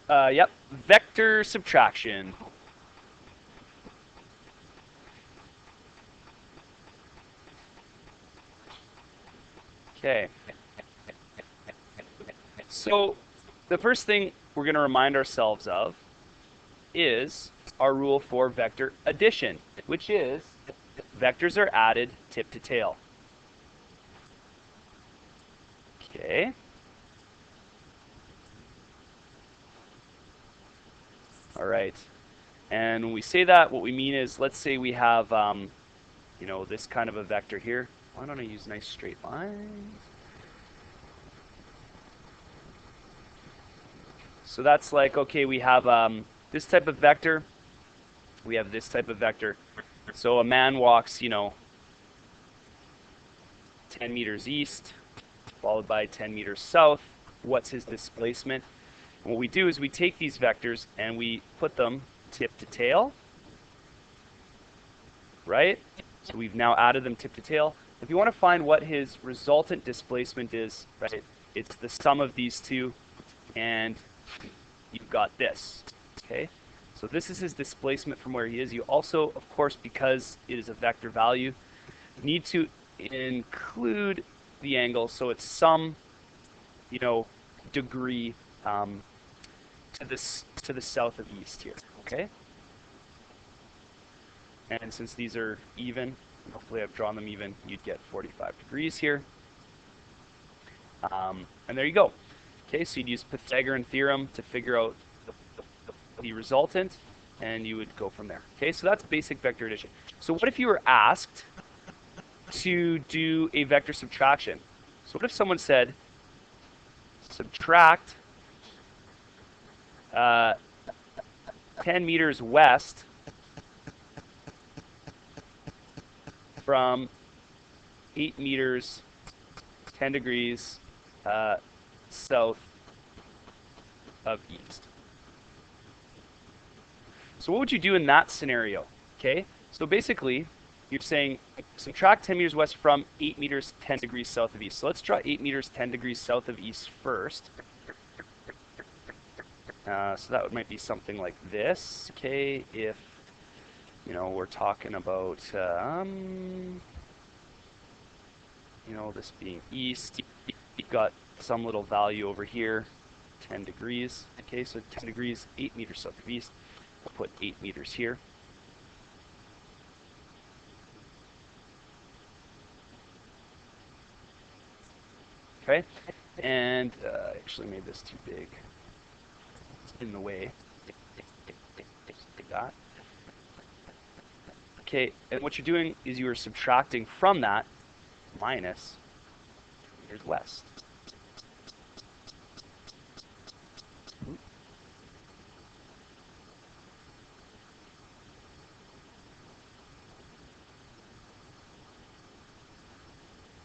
Yep, vector subtraction. Okay. So the first thing we're going to remind ourselves of is our rule for vector addition, which is vectors are added tip to tail. Okay. All right. And when we say that, what we mean is, let's say we have, this kind of a vector here. Why don't I use nice straight lines? So that's like, okay, we have this type of vector. We have this type of vector. So a man walks, 10 meters east, followed by 10 meters south. What's his displacement? And what we do is we take these vectors and we put them tip to tail, right? So we've now added them tip to tail. If you want to find what his resultant displacement is, right, it's the sum of these two, and you've got this, okay? So this is his displacement from where he is. You also, of course, because it is a vector value, need to include the angle, so it's some, degree to the south of east here, okay? And since these are even, hopefully I've drawn them even, you'd get 45 degrees here. And there you go. Okay, so you'd use Pythagorean theorem to figure out the resultant, and you would go from there. Okay, so that's basic vector addition. So what if you were asked to do a vector subtraction? So what if someone said, subtract 10 meters west from 8 meters, 10 degrees south of east. So what would you do in that scenario? Okay, so basically you're saying subtract 10 meters west from 8 meters, 10 degrees south of east. So let's draw 8 meters, 10 degrees south of east first. So that might be something like this. Okay, if we're talking about this being east, you've got some little value over here, 10 degrees. Okay, so 10 degrees, 8 meters south of east. We'll put 8 meters here. Okay, and I actually made this too big. It's in the way. Like that. Okay, and what you're doing is you are subtracting from that minus meters west.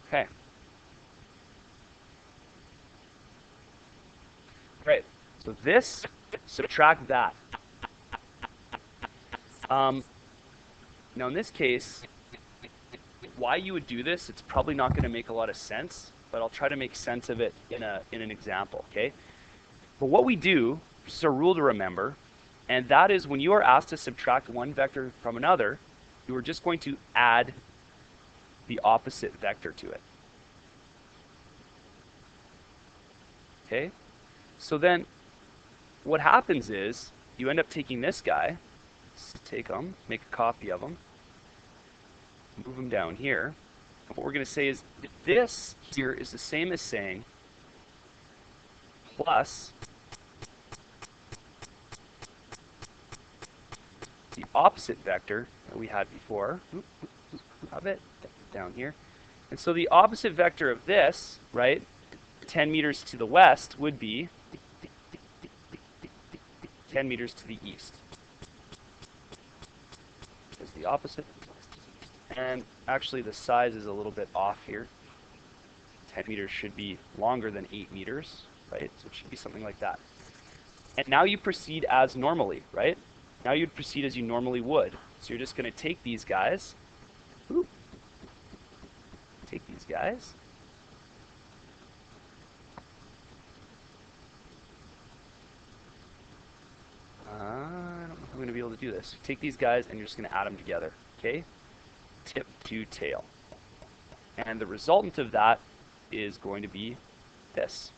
Okay. Right. So this, subtract that. Now in this case, why you would do this, it's probably not going to make a lot of sense, but I'll try to make sense of it in an example, okay? But what we do, just a rule to remember, and that is when you are asked to subtract one vector from another, you are just going to add the opposite vector to it. Okay? So then what happens is you end up taking this guy, take him, make a copy of him, move him down here. And what we're going to say is this here is the same as saying plus the opposite vector that we had before. Have it down here. And so the opposite vector of this, right, 10 meters to the west would be 10 meters to the east. Is the opposite. And actually the size is a little bit off here. 10 meters should be longer than 8 meters, right? So it should be something like that. And now you proceed as normally, right? Now you'd proceed as you normally would. So you're just going to take these guys. Take these guys. to be able to do this. Take these guys and you're just going to add them together. Okay? Tip to tail. And the resultant of that is going to be this.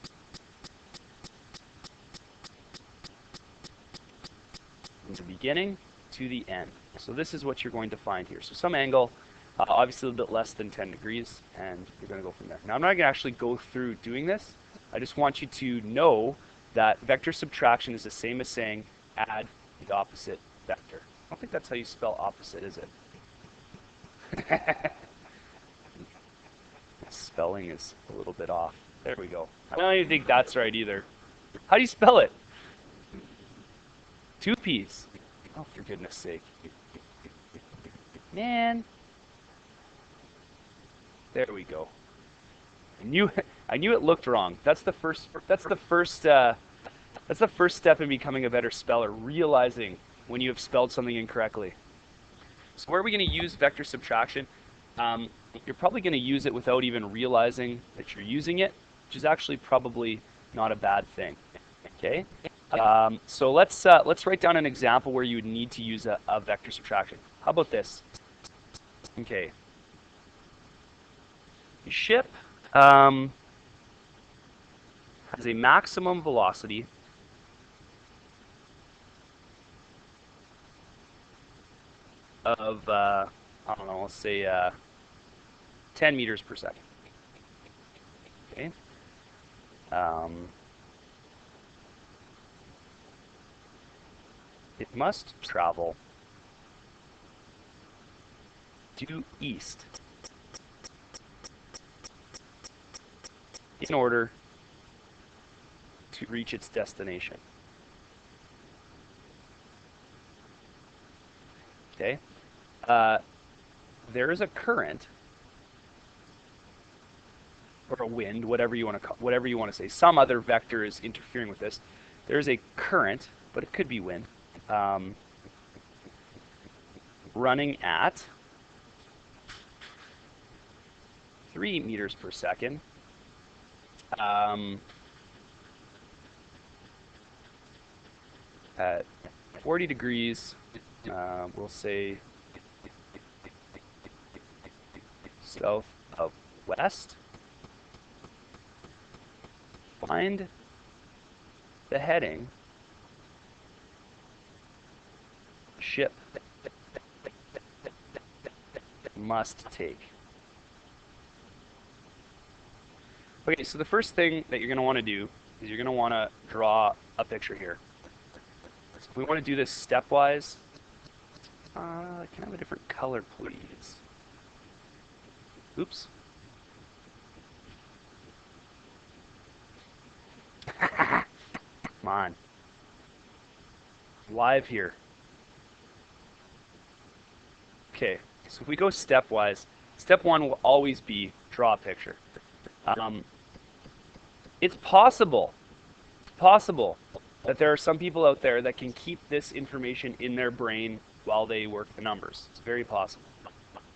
From the beginning to the end. So this is what you're going to find here. So some angle, obviously a little bit less than 10 degrees, and you're going to go from there. Now I'm not going to actually go through doing this. I just want you to know that vector subtraction is the same as saying add the opposite vector. I don't think that's how you spell opposite, is it? Spelling is a little bit off. There we go. I don't even think that's right either. How do you spell it? Two P's. Oh, for goodness sake. Man. There we go. I knew it looked wrong. That's the first step in becoming a better speller, realizing when you have spelled something incorrectly. So where are we going to use vector subtraction? You're probably going to use it without even realizing that you're using it, which is actually probably not a bad thing. Okay? So let's write down an example where you would need to use a vector subtraction. How about this? Okay. The ship has a maximum velocity of, I don't know, let's say 10 meters per second. Okay. It must travel due east in order to reach its destination. Okay. There is a current or a wind, whatever you want to say. Some other vector is interfering with this. There is a current, but it could be wind, running at 3 meters per second. At 40 degrees, we'll say south of west. Find the heading ship must take. Okay, so the first thing that you're going to want to do is you're going to want to draw a picture here. So if we want to do this stepwise, can I have a different color, please? Oops. Come on. Live here. Okay, so if we go stepwise, step one will always be draw a picture. It's possible that there are some people out there that can keep this information in their brain while they work the numbers. It's very possible.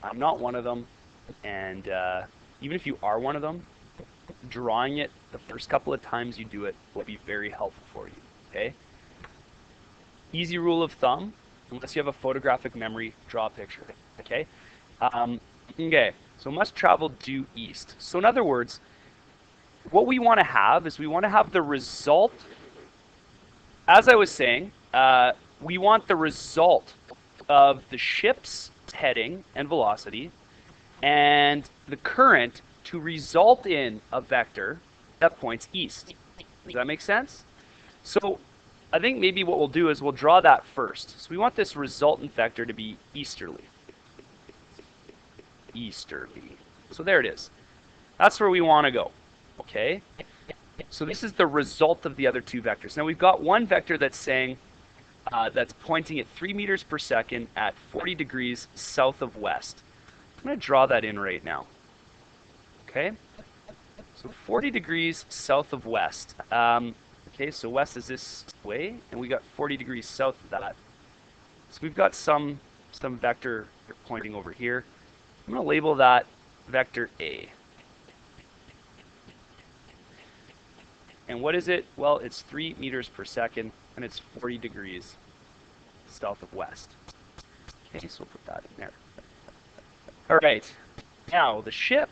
I'm not one of them, and even if you are one of them, drawing it the first couple of times you do it will be very helpful for you, okay? Easy rule of thumb, unless you have a photographic memory, draw a picture, okay? Okay, so must travel due east. So in other words, what we want to have is we want to have the result, as I was saying, we want the result of the ship's heading and velocity and the current to result in a vector that points east. Does that make sense? So I think maybe what we'll do is we'll draw that first. So we want this resultant vector to be easterly. Easterly. So there it is. That's where we want to go. Okay? So this is the result of the other two vectors. Now we've got one vector that's saying, that's pointing at 3 meters per second at 40 degrees south of west. I'm going to draw that in right now. Okay? So 40 degrees south of west. Okay, so west is this way, and we got 40 degrees south of that. So we've got some vector pointing over here. I'm going to label that vector A. And what is it? Well, it's 3 meters per second, and it's 40 degrees south of west. Okay, so we'll put that in there. All right, now the ship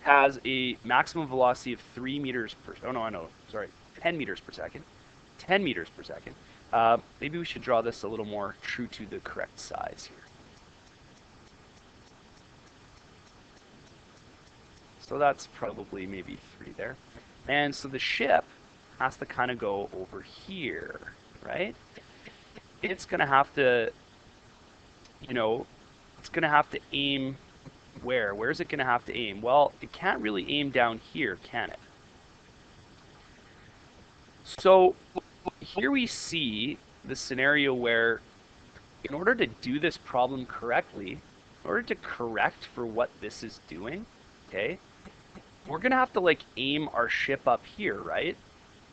has a maximum velocity of 3 meters per, oh no, I know, sorry, 10 meters per second. 10 meters per second. Maybe we should draw this a little more true to the correct size here. So that's probably maybe 3 there. And so the ship has to kind of go over here, right? It's going to have to, you know, it's going to have to aim where? Where is it going to have to aim? Well, it can't really aim down here, can it? So here we see the scenario where in order to do this problem correctly, in order to correct for what this is doing, okay, we're going to have to like aim our ship up here, right?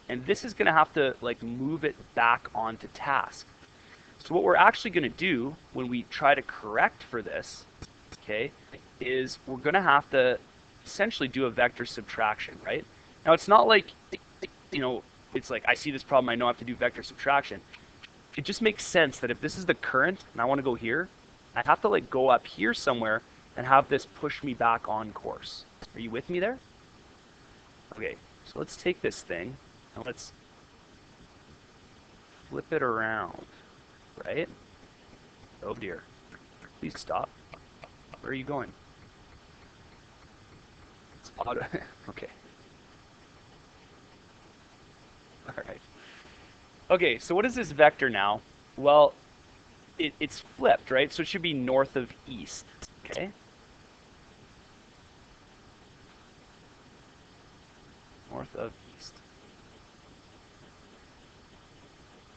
And this is going to have to like move it back onto task. So what we're actually going to do when we try to correct for this, okay, is we're going to have to essentially do a vector subtraction, right? Now it's not like, you know, it's like I see this problem, I know I have to do vector subtraction. It just makes sense that if this is the current and I want to go here, I have to like go up here somewhere and have this push me back on course. Are you with me there? Okay, so let's take this thing and let's flip it around, right? Oh dear. Please stop. Where are you going? It's auto. Okay. All right. Okay, so what is this vector now? Well, it's flipped, right? So it should be north of east, okay? North of east.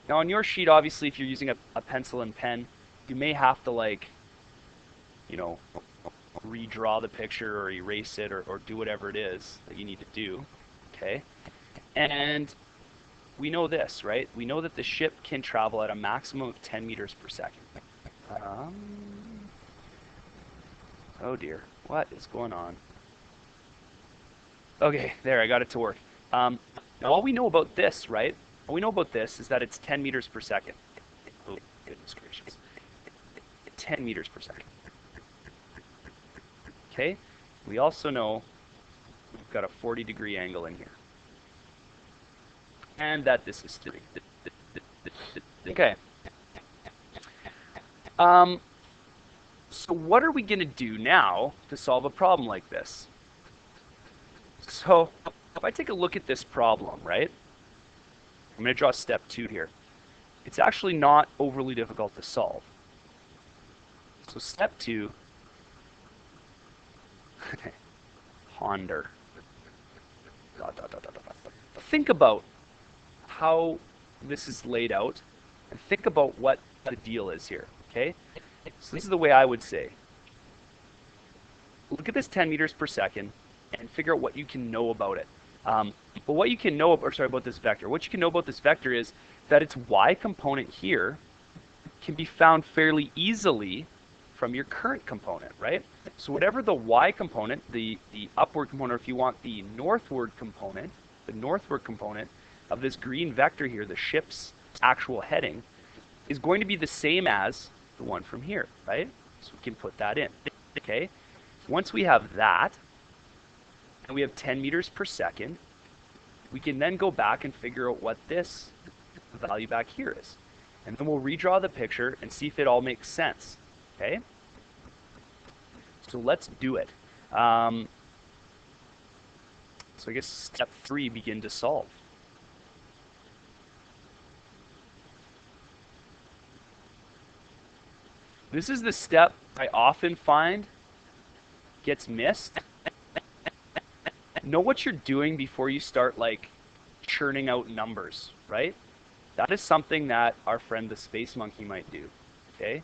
Now on your sheet, obviously, if you're using a pencil and pen, you may have to like, you know, redraw the picture or erase it or do whatever it is that you need to do, okay? And we know this, right? We know that the ship can travel at a maximum of 10 meters per second. Oh dear, what is going on? Okay, there, I got it to work. Now all we know about this, right? All we know about this is that it's 10 meters per second. Oh, goodness gracious. 10 meters per second. Okay, we also know we've got a 40-degree angle in here. And that this is 3. Okay. So what are we going to do now to solve a problem like this? So if I take a look at this problem, right? I'm going to draw step 2 here. It's actually not overly difficult to solve. So step 2, ponder. Think about how this is laid out and think about what the deal is here, okay? So this is the way I would say. Look at this 10 meters per second and figure out what you can know about it. But what you can know, about this vector. What you can know about this vector is that its y component here can be found fairly easily from your current component, right? So whatever the y component, the upward component, or if you want the northward component of this green vector here, the ship's actual heading, is going to be the same as the one from here, right? So we can put that in, okay? Once we have that, and we have 10 meters per second, we can then go back and figure out what this value back here is. And then we'll redraw the picture and see if it all makes sense, okay? So let's do it. So I guess step 3, begin to solve. This is the step I often find gets missed. Know what you're doing before you start like churning out numbers, right? That is something that our friend the space monkey might do, okay?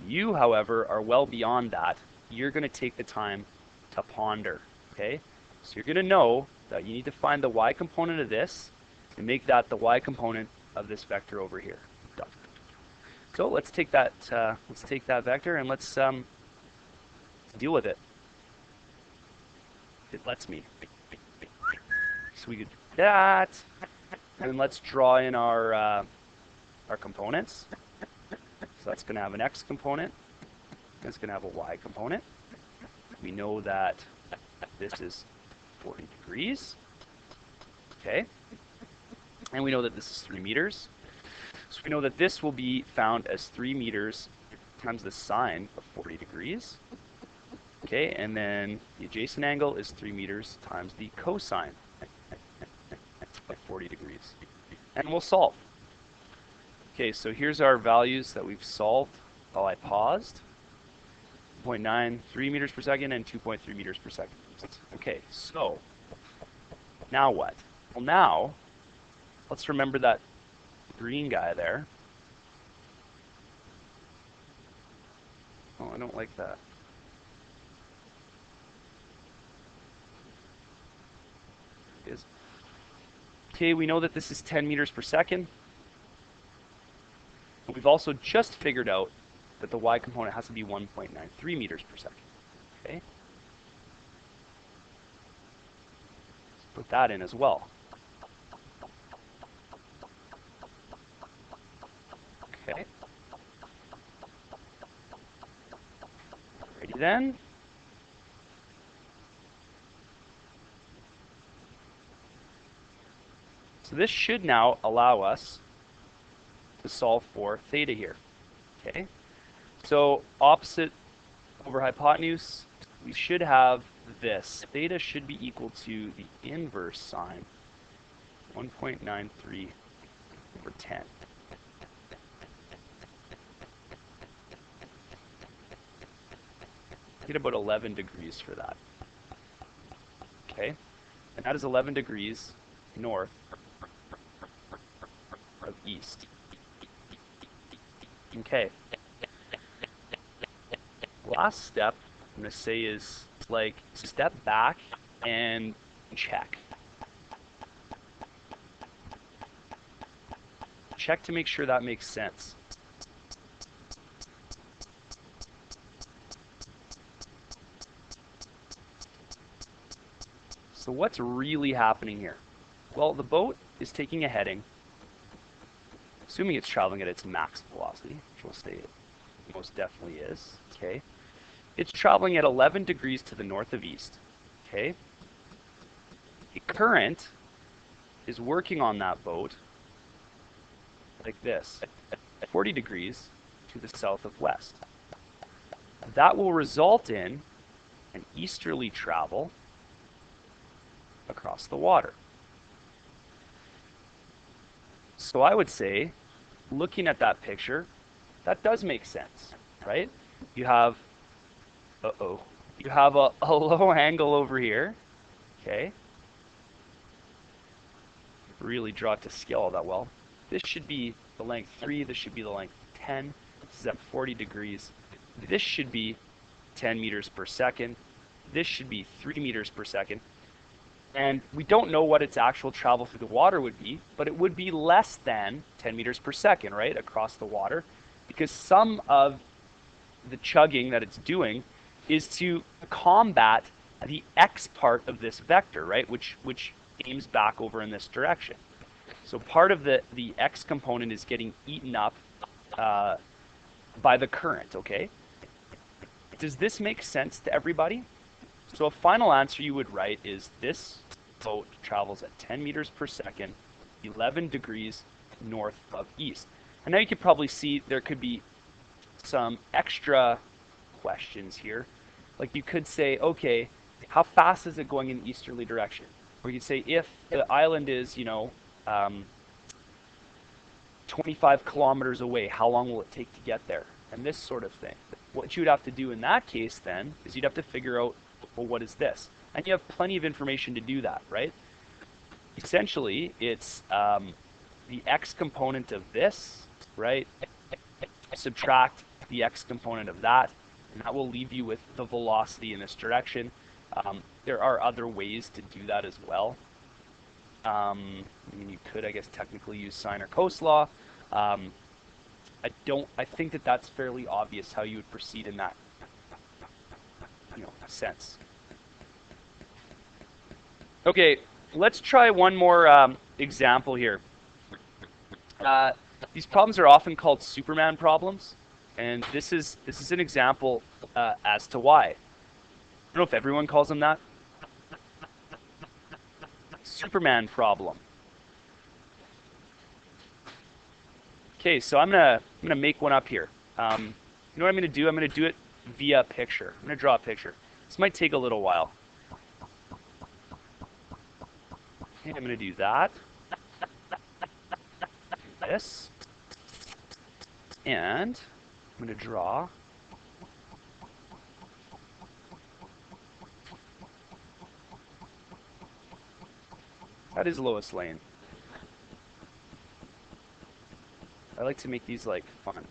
You, however, are well beyond that. You're going to take the time to ponder, okay? So you're going to know that you need to find the y component of this and make that the y component of this vector over here. Done. So let's take that vector and let's deal with it. It lets me. So we could do that, and let's draw in our our components. So that's going to have an x component. That's going to have a y component. We know that this is 40 degrees. Okay. And we know that this is 3 meters. So we know that this will be found as 3 meters times the sine of 40 degrees. Okay, and then the adjacent angle is 3 meters times the cosine of 40 degrees. And we'll solve. Okay, so here's our values that we've solved while I paused. 0.93 meters per second and 2.3 meters per second. Okay, so now what? Well, now let's remember that green guy there. Oh, I don't like that. Is. Okay, we know that this is 10 meters per second. We've also just figured out that the y component has to be 1.93 meters per second. Okay? Let's put that in as well. Okay. Alrighty then. So this should now allow us to solve for theta here. Okay? So opposite over hypotenuse, we should have this. Theta should be equal to the inverse sine, 1.93 over 10. Get about 11 degrees for that. Okay? And that is 11 degrees north of east. Okay. Last step I'm going to say is like step back and check. Check to make sure that makes sense. So what's really happening here? Well, the boat is taking a heading, assuming it's traveling at its max velocity, which we'll say it most definitely is. Okay. It's traveling at 11 degrees to the north of east. Okay. A current is working on that boat like this, 40 degrees to the south of west. That will result in an easterly travel across the water. So I would say, looking at that picture, that does make sense, right? You have, you have a low angle over here, okay? Really draw it to scale all that well. This should be the length 3, this should be the length 10. This is at 40 degrees. This should be 10 meters per second. This should be 3 meters per second. And we don't know what its actual travel through the water would be, but it would be less than 10 meters per second, right, across the water, because some of the chugging that it's doing is to combat the x part of this vector, right, which aims back over in this direction. So part of the x component is getting eaten up by the current, okay? Does this make sense to everybody? So a final answer you would write is this boat travels at 10 meters per second, 11 degrees north of east. And now you could probably see there could be some extra questions here. Like you could say, okay, how fast is it going in the easterly direction? Or you could say, if the island is, 25 kilometers away, how long will it take to get there? And this sort of thing. What you would have to do in that case then is you'd have to figure out, well, what is this? And you have plenty of information to do that, right? Essentially, it's the x component of this, right? Subtract the x component of that, and that will leave you with the velocity in this direction. There are other ways to do that as well. I mean, you could, I guess, technically use sine or cos law. I think that that's fairly obvious how you would proceed in that, sense. Okay, let's try one more example here. The These problems are often called Superman problems, and this is an example as to why. I don't know if everyone calls them that. Superman problem. Okay, so I'm gonna make one up here. You know what I'm gonna do? I'm gonna do it via picture. I'm gonna draw a picture. This might take a little while. Okay, I'm gonna do that. This. And I'm gonna draw that is Lois Lane. I like to make these like fun.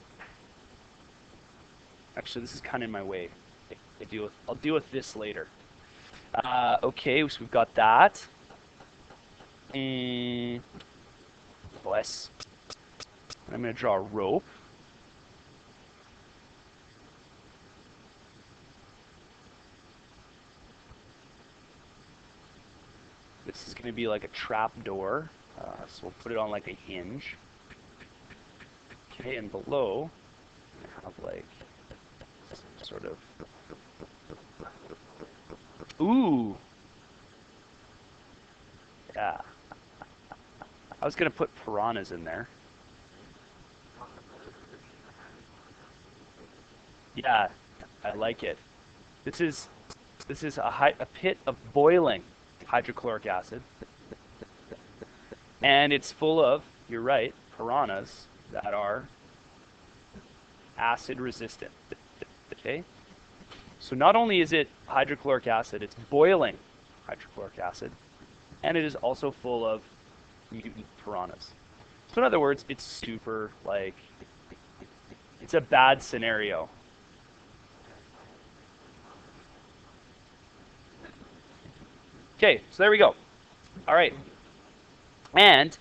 Actually, this is kind of in my way. I'll deal with this later. Okay, so we've got that. Bless. I'm going to draw a rope. This is going to be like a trap door. So we'll put it on like a hinge. Okay, and below, I have like sort of. Ooh! Yeah. I was going to put piranhas in there. Yeah, I like it. This is a pit of boiling hydrochloric acid. And it's full of, you're right, piranhas that are acid resistant. Okay? So not only is it hydrochloric acid, it's boiling hydrochloric acid, and it is also full of mutant piranhas. So in other words, it's super, like, it's a bad scenario. Okay, so there we go. All right. And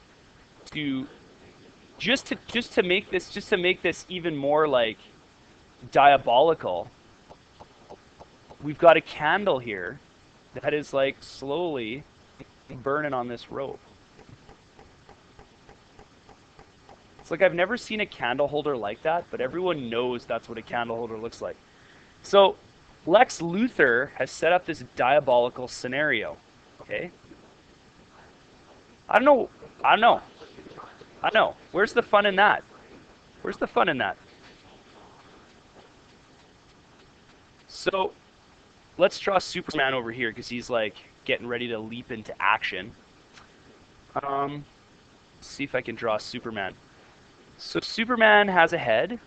to just to make this even more like diabolical, we've got a candle here that is like slowly burning on this rope. It's like I've never seen a candle holder like that, but everyone knows that's what a candle holder looks like. So Lex Luthor has set up this diabolical scenario. Okay? I don't know. Where's the fun in that? Where's the fun in that? So let's draw Superman over here because he's like getting ready to leap into action. Let's see if I can draw Superman. So Superman has a head.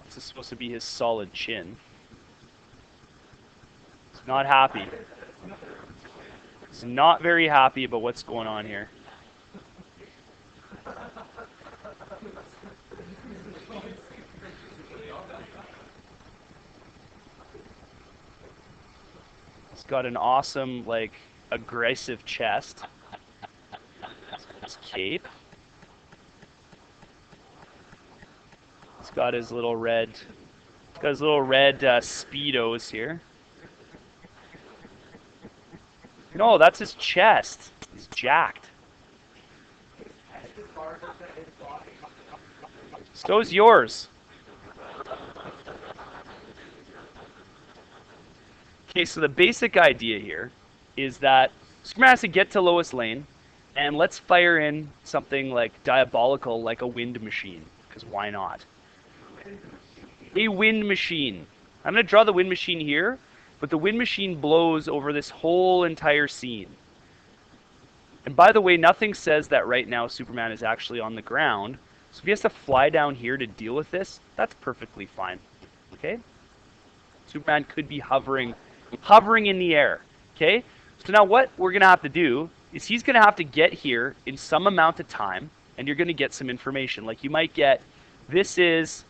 This is supposed to be his solid chin. He's not happy. He's not very happy about what's going on here. He's got an awesome, like, aggressive chest. His cape. He's got his little red, Speedos here. No, that's his chest. He's jacked. So's yours. Okay, so the basic idea here is that Superman has to get to Lois Lane, and let's fire in something like diabolical, like a wind machine, because why not? A wind machine. I'm going to draw the wind machine here, but the wind machine blows over this whole entire scene. And by the way, nothing says that right now Superman is actually on the ground. So if he has to fly down here to deal with this, that's perfectly fine. Okay? Superman could be hovering in the air. Okay? So now what we're going to have to do is he's going to have to get here in some amount of time, and you're going to get some information. Like you might get, this is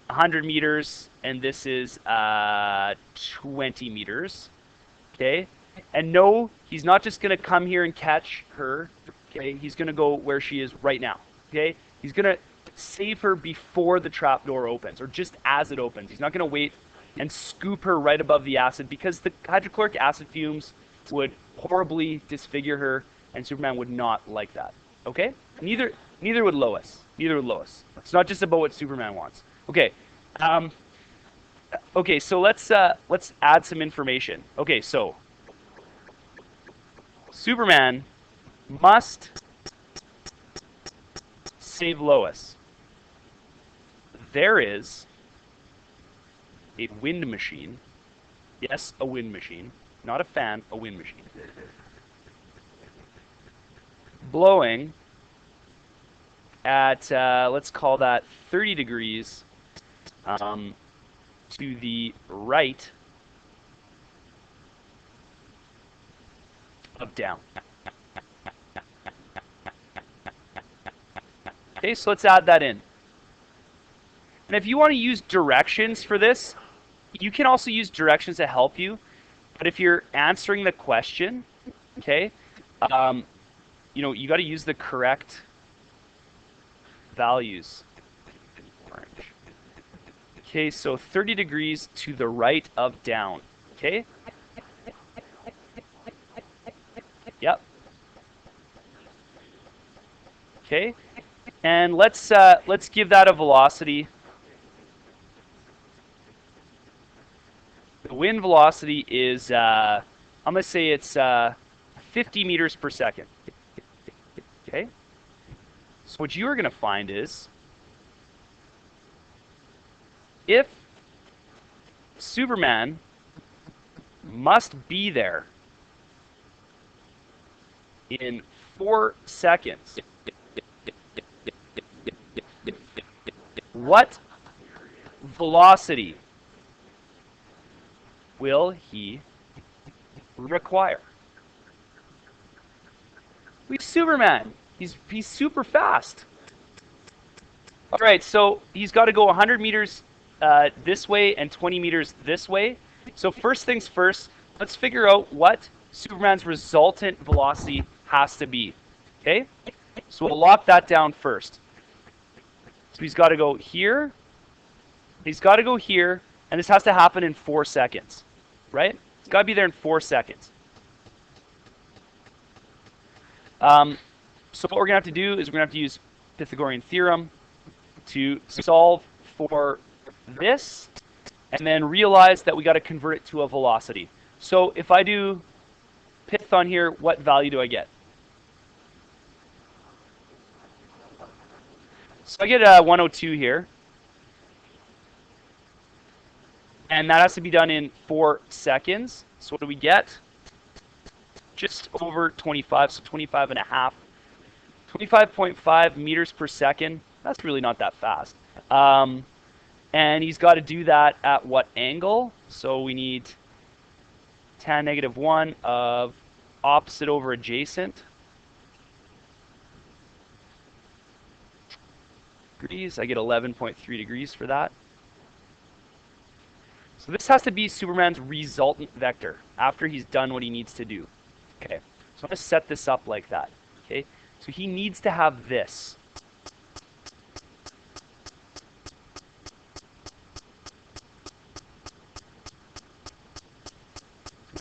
100 meters, and this is 20 meters. Okay? And no, he's not just going to come here and catch her. Okay? He's going to go where she is right now. Okay? He's going to save her before the trapdoor opens, or just as it opens. He's not going to wait and scoop her right above the acid, because the hydrochloric acid fumes would horribly disfigure her, and Superman would not like that. Okay? Neither would Lois. Neither would Lois. It's not just about what Superman wants. Okay. Okay, so let's add some information. Okay, so Superman must save Lois. There is a wind machine. Yes, a wind machine. Not a fan, a wind machine. Blowing at, let's call that 30 degrees to the right of down. Okay, so let's add that in. And if you want to use directions for this, you can also use directions to help you. But if you're answering the question, okay, you know, you got to use the correct values. Okay, so 30 degrees to the right of down. Okay? Yep. Okay? And let's give that a velocity. The wind velocity is I'm going to say it's 50 meters per second. Okay? So what you're going to find is, if Superman must be there in 4 seconds, what velocity will he require? We've Superman. He's super fast. All right, so he's got to go 100 meters this way and 20 meters this way. So first things first, let's figure out what Superman's resultant velocity has to be. Okay? So we'll lock that down first. So he's got to go here. He's got to go here, and this has to happen in 4 seconds. Right? It's got to be there in 4 seconds. So what we're going to have to do is we're going to have to use Pythagorean theorem to solve for this, and then realize that we got to convert it to a velocity. So if I do Pyth on here, what value do I get? So I get 102 here. And that has to be done in 4 seconds. So what do we get? Just over 25, so 25 and a half. 25.5 meters per second. That's really not that fast. And he's got to do that at what angle? So we need tan negative 1 of opposite over adjacent. Degrees. I get 11.3 degrees for that. So this has to be Superman's resultant vector after he's done what he needs to do. Okay, so I'm going to set this up like that. Okay, so he needs to have this.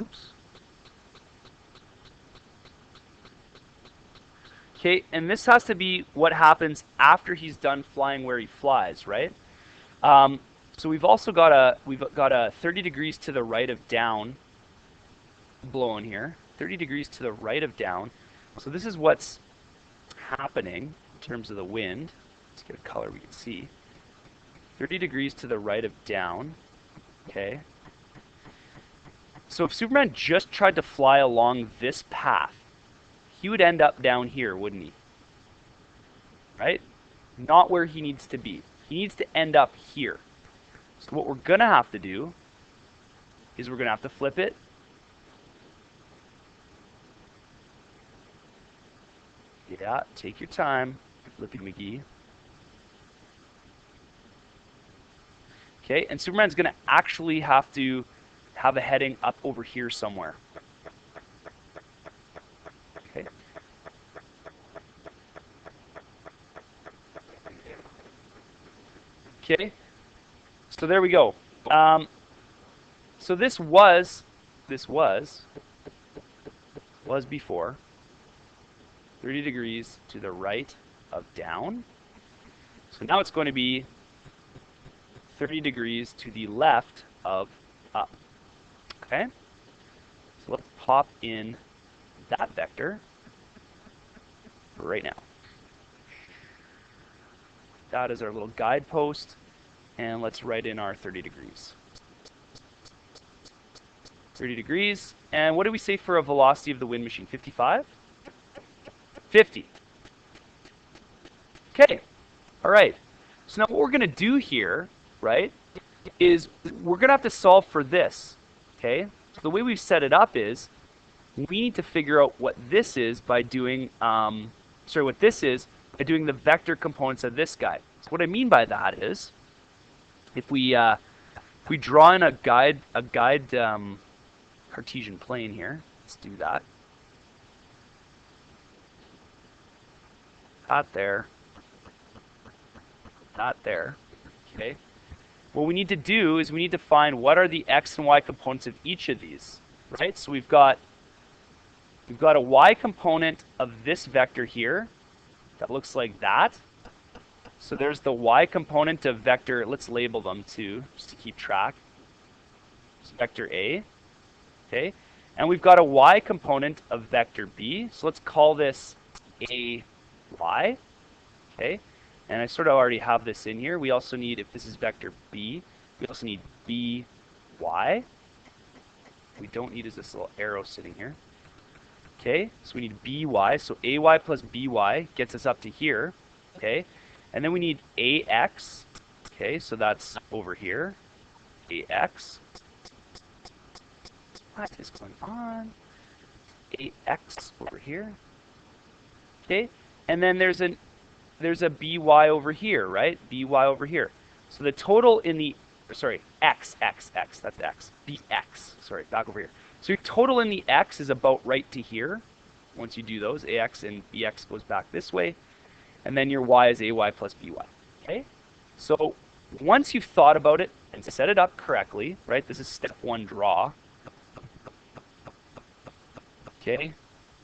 Oops. Okay, and this has to be what happens after he's done flying where he flies, right? So we've also got a 30 degrees to the right of down blowing here. 30 degrees to the right of down. So this is what's happening in terms of the wind. Let's get a color we can see. 30 degrees to the right of down. Okay. So if Superman just tried to fly along this path, he would end up down here, wouldn't he? Right? Not where he needs to be. He needs to end up here. So what we're going to have to do is we're going to have to flip it. Yeah, take your time, Flippy McGee. Okay, and Superman's going to actually have to have a heading up over here somewhere. Okay. Okay, so there we go. So this was before 30 degrees to the right of down. So now it's going to be 30 degrees to the left of up. Okay? So let's pop in that vector right now. That is our little guidepost, and let's write in our 30 degrees. 30 degrees, and what do we say for a velocity of the wind machine? 55? 50. Okay, all right. So now what we're going to do here, right, is we're going to have to solve for this, okay? So the way we've set it up is we need to figure out what this is by doing, what this is by doing the vector components of this guy. So what I mean by that is if we draw in a guide Cartesian plane here, let's do that. Not there. Not there. Okay. What we need to do is we need to find what are the x and y components of each of these, right? So we've got a y component of this vector here that looks like that. So there's the y component of vector, let's label them too, just to keep track. It's vector A, okay? And we've got a y component of vector B, so let's call this AY, okay? And I sort of already have this in here. We also need, if this is vector B, we also need BY. We don't need is this little arrow sitting here. Okay, so we need BY, so AY plus BY gets us up to here, okay? And then we need AX, okay, so that's over here, AX. What is going on? AX over here, okay? And then there's a BY over here, right? BY over here. So the total in the, X, that's X, BX, back over here. So your total in the X is about right to here. Once you do those, AX and BX goes back this way. And then your Y is AY plus BY, okay? So once you've thought about it and set it up correctly, right? This is step 1, draw. Okay?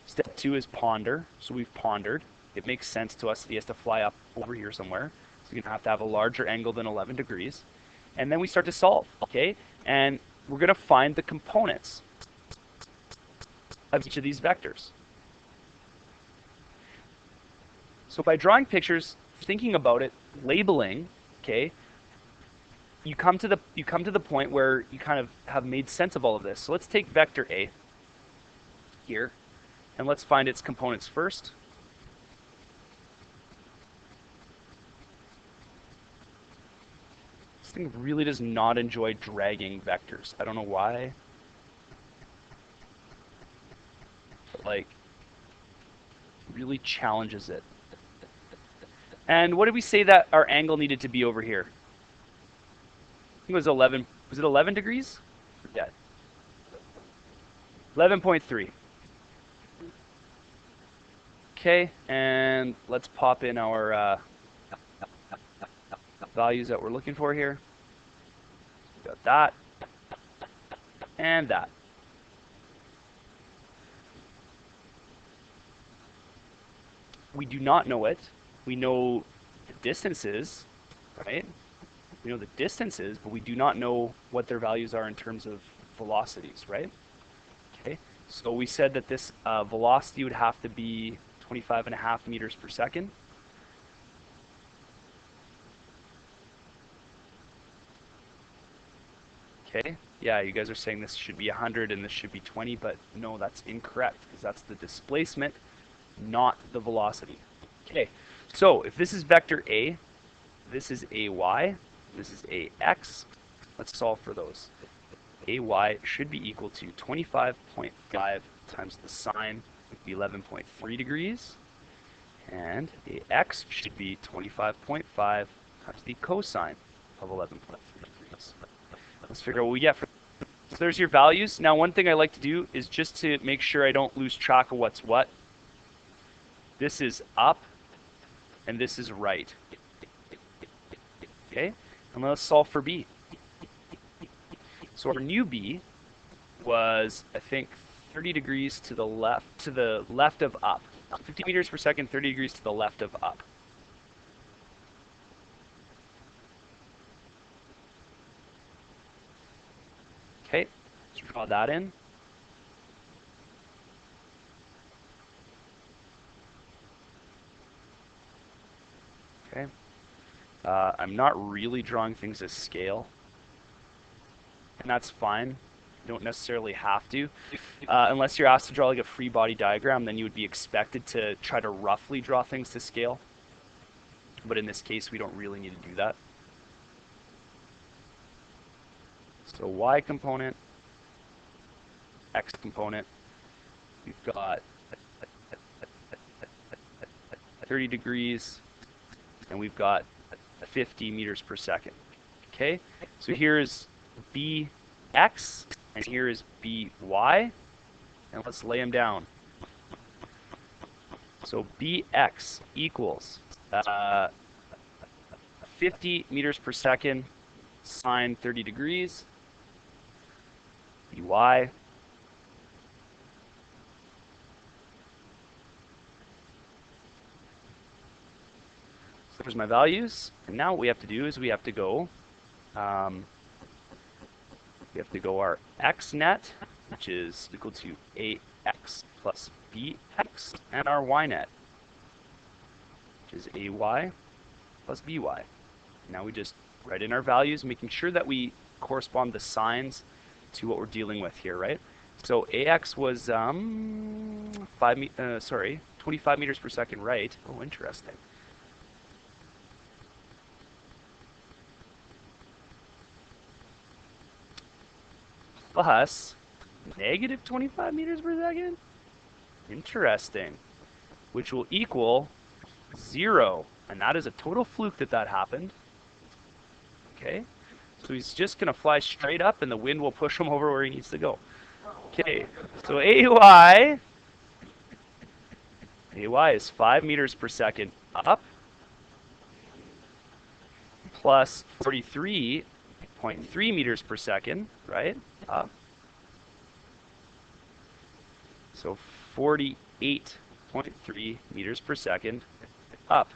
Step 2 is ponder. So we've pondered. It makes sense to us that he has to fly up over here somewhere. So you're going to have a larger angle than 11 degrees. And then we start to solve, okay? And we're going to find the components of each of these vectors. So by drawing pictures, thinking about it, labeling, okay, you come to the point where you kind of have made sense of all of this. So let's take vector A here, and let's find its components first. This thing really does not enjoy dragging vectors. I don't know why. But, like, really challenges it. And what did we say that our angle needed to be over here? I think it was 11. Was it 11 degrees? Yeah. 11.3. Okay, and let's pop in our values that we're looking for here. Got that. And that. We do not know it. We know the distances, right? We know the distances, but we do not know what their values are in terms of velocities, right? Okay, so we said that this velocity would have to be 25.5 meters per second. Okay, yeah, you guys are saying this should be 100 and this should be 20, but no, that's incorrect because that's the displacement, not the velocity. Okay, so if this is vector A, this is AY, this is AX, let's solve for those. AY should be equal to 25.5 times the sine, would be 11.3 degrees, and AX should be 25.5 times the cosine of 11.3 degrees. Let's figure out what we get. So there's your values. Now one thing I like to do is just to make sure I don't lose track of what's what. This is up, and this is right. Okay? And let's solve for b. So our new b was, I think, 30 degrees to the left of up. 50 meters per second, 30 degrees to the left of up. Okay, let's draw that in. Okay. I'm not really drawing things as scale, and that's fine. You don't necessarily have to. Unless you're asked to draw like a free body diagram, then you would be expected to try to roughly draw things to scale. But in this case, we don't really need to do that. So y component, x component, we've got 30 degrees, and we've got 50 meters per second. Okay, so here's bx, and here is by, and let's lay them down. So bx equals 50 meters per second sine 30 degrees, by so there's my values, and now what we have to do is we have to go our x net, which is equal to ax plus bx, and our y net, which is ay plus by. Now we just write in our values, making sure that we correspond the signs to what we're dealing with here, right? So ax was 25 meters per second, right? Oh, interesting. Plus negative 25 meters per second? Interesting. Which will equal 0. And that is a total fluke that happened. Okay. So he's just going to fly straight up, and the wind will push him over where he needs to go. Okay. So ay is 5 meters per second up, plus 43.3 meters per second, right? Up. So 48.3 meters per second up.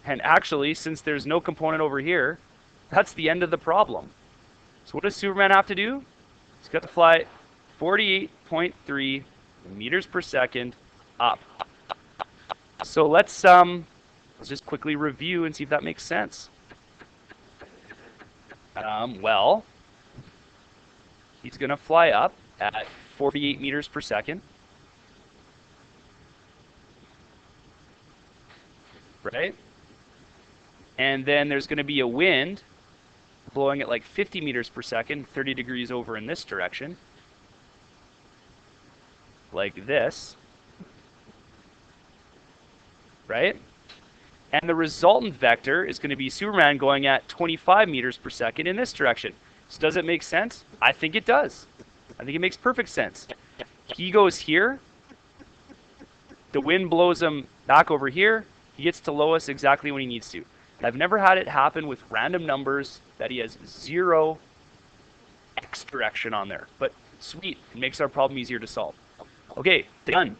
And actually, since there's no component over here, that's the end of the problem. So what does Superman have to do? He's got to fly 48.3 meters per second up. So let's just quickly review and see if that makes sense. Well, he's going to fly up at 48 meters per second. Right? And then there's going to be a wind blowing at like 50 meters per second, 30 degrees over in this direction. Like this. Right? And the resultant vector is going to be Superman going at 25 meters per second in this direction. So does it make sense? I think it does. I think it makes perfect sense. He goes here. The wind blows him back over here. He gets to Lois exactly when he needs to. I've never had it happen with random numbers that he has 0 x direction on there. But sweet, it makes our problem easier to solve. Okay, done.